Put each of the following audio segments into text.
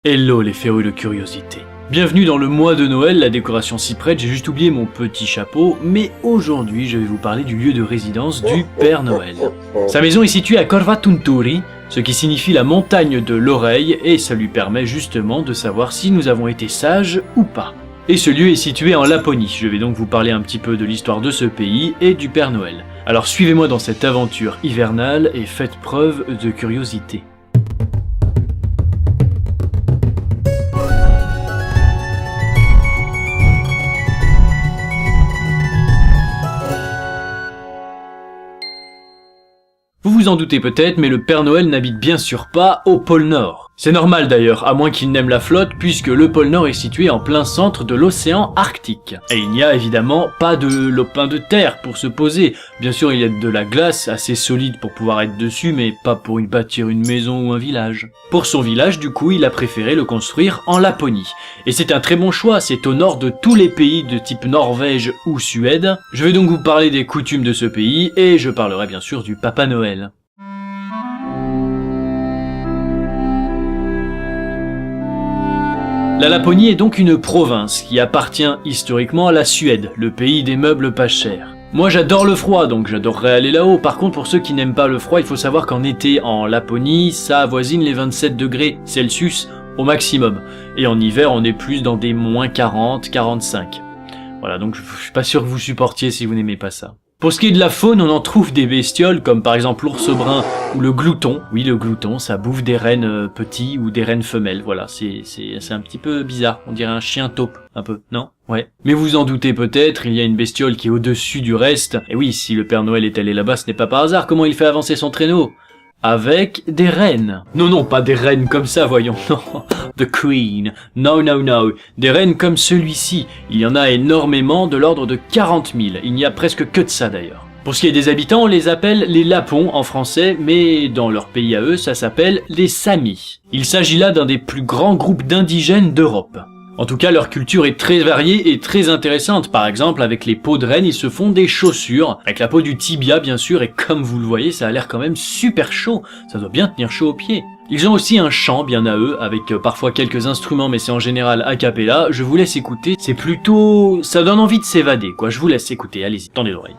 Hello les férus de curiosité. Bienvenue dans le mois de Noël, la décoration s'y prête, j'ai juste oublié mon petit chapeau, mais aujourd'hui je vais vous parler du lieu de résidence du Père Noël. Sa maison est située à Corvatunturi, ce qui signifie la montagne de l'oreille, et ça lui permet justement de savoir si nous avons été sages ou pas. Et ce lieu est situé en Laponie, je vais donc vous parler un petit peu de l'histoire de ce pays et du Père Noël. Alors suivez-moi dans cette aventure hivernale et faites preuve de curiosité. Vous vous en doutez peut-être, mais le Père Noël n'habite bien sûr pas au pôle Nord. C'est normal d'ailleurs, à moins qu'il n'aime la flotte, puisque le pôle Nord est situé en plein centre de l'océan Arctique. Et il n'y a évidemment pas de lopin de terre pour se poser. Bien sûr, il y a de la glace assez solide pour pouvoir être dessus, mais pas pour y bâtir une maison ou un village. Pour son village, du coup, il a préféré le construire en Laponie. Et c'est un très bon choix, c'est au nord de tous les pays de type Norvège ou Suède. Je vais donc vous parler des coutumes de ce pays, et je parlerai bien sûr du Papa Noël. La Laponie est donc une province qui appartient historiquement à la Suède, le pays des meubles pas chers. Moi j'adore le froid, donc j'adorerais aller là-haut. Par contre, pour ceux qui n'aiment pas le froid, il faut savoir qu'en été en Laponie, ça avoisine les 27 degrés Celsius au maximum. Et en hiver, on est plus dans des moins 40, 45. Voilà, donc je suis pas sûr que vous supportiez si vous n'aimez pas ça. Pour ce qui est de la faune, on en trouve des bestioles comme par exemple l'ours brun ou le glouton. Oui, le glouton, ça bouffe des rennes petits ou des rennes femelles. Voilà, c'est un petit peu bizarre. On dirait un chien taupe, un peu, non? Ouais. Mais vous en doutez peut-être, il y a une bestiole qui est au-dessus du reste. Et oui, si le Père Noël est allé là-bas, ce n'est pas par hasard. Comment il fait avancer son traîneau? Avec des rennes. Non, pas des rennes comme ça, voyons. Non, the Queen. No. Des rennes comme celui-ci. Il y en a énormément, de l'ordre de 40 000. Il n'y a presque que de ça d'ailleurs. Pour ce qui est des habitants, on les appelle les Lapons en français, mais dans leur pays à eux, ça s'appelle les Samis. Il s'agit là d'un des plus grands groupes d'indigènes d'Europe. En tout cas, leur culture est très variée et très intéressante. Par exemple, avec les peaux de renne, ils se font des chaussures, avec la peau du tibia bien sûr, et comme vous le voyez, ça a l'air quand même super chaud. Ça doit bien tenir chaud aux pieds. Ils ont aussi un chant bien à eux, avec parfois quelques instruments, mais c'est en général a cappella. Je vous laisse écouter, c'est plutôt... ça donne envie de s'évader, quoi. Je vous laisse écouter, allez-y, tendez l'oreille.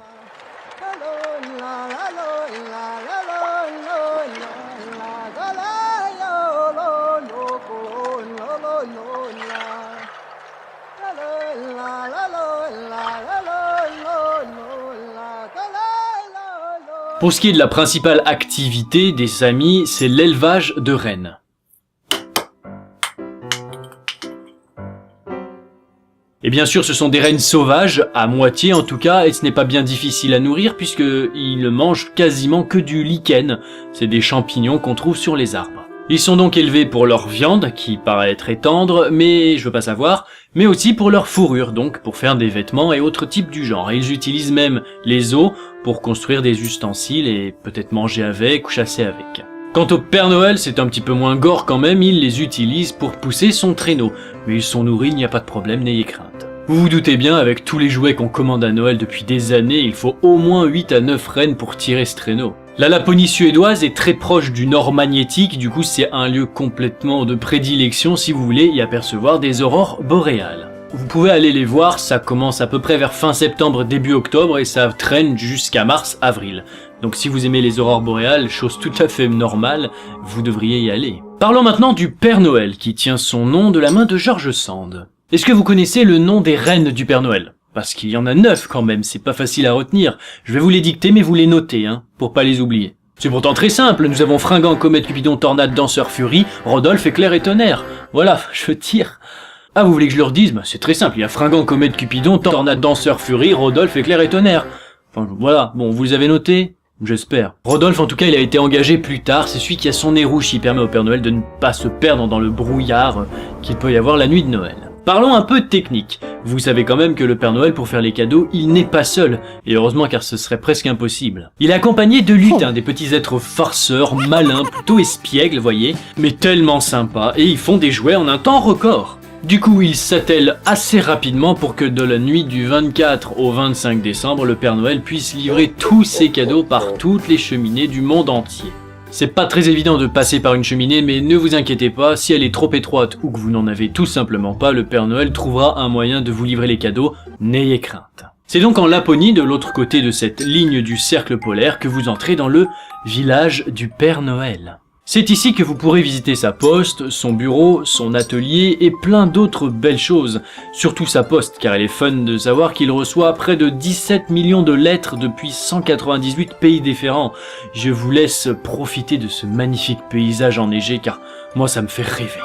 Pour ce qui est de la principale activité des Samis, c'est l'élevage de rennes. Et bien sûr, ce sont des rennes sauvages, à moitié en tout cas, et ce n'est pas bien difficile à nourrir puisqu'ils ne mangent quasiment que du lichen, c'est des champignons qu'on trouve sur les arbres. Ils sont donc élevés pour leur viande, qui paraît très tendre, mais je veux pas savoir, mais aussi pour leur fourrure, donc pour faire des vêtements et autres types du genre. Et ils utilisent même les os pour construire des ustensiles et peut-être manger avec ou chasser avec. Quant au Père Noël, c'est un petit peu moins gore quand même, il les utilise pour pousser son traîneau. Mais ils sont nourris, il n'y a pas de problème, n'ayez crainte. Vous vous doutez bien, avec tous les jouets qu'on commande à Noël depuis des années, il faut au moins 8 à 9 rennes pour tirer ce traîneau. La Laponie suédoise est très proche du nord magnétique, du coup c'est un lieu complètement de prédilection si vous voulez y apercevoir des aurores boréales. Vous pouvez aller les voir, ça commence à peu près vers fin septembre, début octobre et ça traîne jusqu'à mars-avril. Donc si vous aimez les aurores boréales, chose tout à fait normale, vous devriez y aller. Parlons maintenant du Père Noël qui tient son nom de la main de George Sand. Est-ce que vous connaissez le nom des reines du Père Noël ? Parce qu'il y en a 9 quand même, c'est pas facile à retenir. Je vais vous les dicter mais vous les notez, pour pas les oublier. C'est pourtant très simple, nous avons Fringant, Comète, Cupidon, Tornade, Danseur, Furie, Rodolphe, Éclair et Tonnerre. Voilà, je tire. Ah, vous voulez que je leur dise ? C'est très simple, il y a Fringant, Comète, Cupidon, Tornade, Danseur, Furie, Rodolphe, Éclair et Tonnerre. Enfin voilà, bon, vous les avez notés ? J'espère. Rodolphe, en tout cas, il a été engagé plus tard, c'est celui qui a son nez rouge qui permet au Père Noël de ne pas se perdre dans le brouillard qu'il peut y avoir la nuit de Noël. Parlons un peu de technique. Vous savez quand même que le Père Noël, pour faire les cadeaux, il n'est pas seul. Et heureusement, car ce serait presque impossible. Il est accompagné de lutins, des petits êtres farceurs, malins, plutôt espiègles, voyez, mais tellement sympas, et ils font des jouets en un temps record. Du coup, il s'attelle assez rapidement pour que de la nuit du 24 au 25 décembre, le Père Noël puisse livrer tous ses cadeaux par toutes les cheminées du monde entier. C'est pas très évident de passer par une cheminée, mais ne vous inquiétez pas, si elle est trop étroite ou que vous n'en avez tout simplement pas, le Père Noël trouvera un moyen de vous livrer les cadeaux, n'ayez crainte. C'est donc en Laponie, de l'autre côté de cette ligne du cercle polaire, que vous entrez dans le village du Père Noël. C'est ici que vous pourrez visiter sa poste, son bureau, son atelier et plein d'autres belles choses. Surtout sa poste, car il est fun de savoir qu'il reçoit près de 17 millions de lettres depuis 198 pays différents. Je vous laisse profiter de ce magnifique paysage enneigé, car moi ça me fait rêver.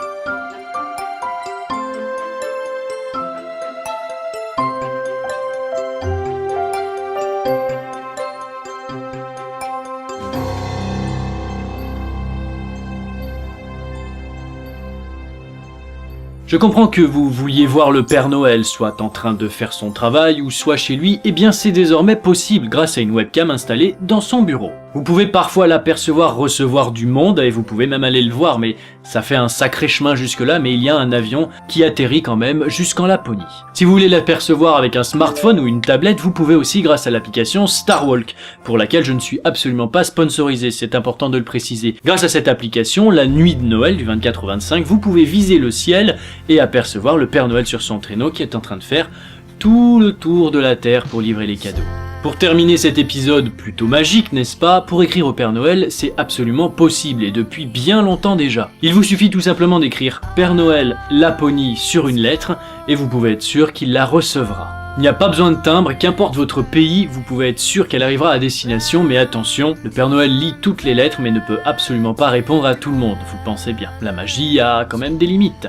Je comprends que vous vouliez voir le Père Noël soit en train de faire son travail ou soit chez lui, et bien c'est désormais possible grâce à une webcam installée dans son bureau. Vous pouvez parfois l'apercevoir recevoir du monde et vous pouvez même aller le voir, mais ça fait un sacré chemin jusque là, mais il y a un avion qui atterrit quand même jusqu'en Laponie. Si vous voulez l'apercevoir avec un smartphone ou une tablette, vous pouvez aussi grâce à l'application Starwalk, pour laquelle je ne suis absolument pas sponsorisé, c'est important de le préciser. Grâce à cette application, la nuit de Noël du 24 au 25, vous pouvez viser le ciel et apercevoir le Père Noël sur son traîneau qui est en train de faire tout le tour de la Terre pour livrer les cadeaux. Pour terminer cet épisode plutôt magique, n'est-ce pas, pour écrire au Père Noël, c'est absolument possible et depuis bien longtemps déjà. Il vous suffit tout simplement d'écrire Père Noël Laponie sur une lettre et vous pouvez être sûr qu'il la recevra. Il n'y a pas besoin de timbre, qu'importe votre pays, vous pouvez être sûr qu'elle arrivera à destination, mais attention, le Père Noël lit toutes les lettres mais ne peut absolument pas répondre à tout le monde, vous pensez bien. La magie a quand même des limites.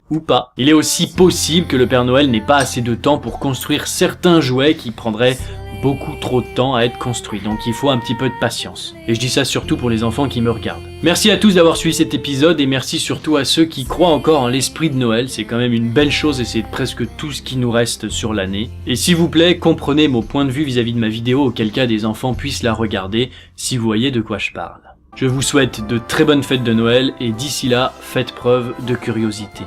Ou pas. Il est aussi possible que le Père Noël n'ait pas assez de temps pour construire certains jouets qui prendraient beaucoup trop de temps à être construits, donc il faut un petit peu de patience. Et je dis ça surtout pour les enfants qui me regardent. Merci à tous d'avoir suivi cet épisode et merci surtout à ceux qui croient encore en l'esprit de Noël, c'est quand même une belle chose et c'est presque tout ce qui nous reste sur l'année. Et s'il vous plaît, comprenez mon point de vue vis-à-vis de ma vidéo, auquel cas des enfants puissent la regarder, si vous voyez de quoi je parle. Je vous souhaite de très bonnes fêtes de Noël et d'ici là, faites preuve de curiosité.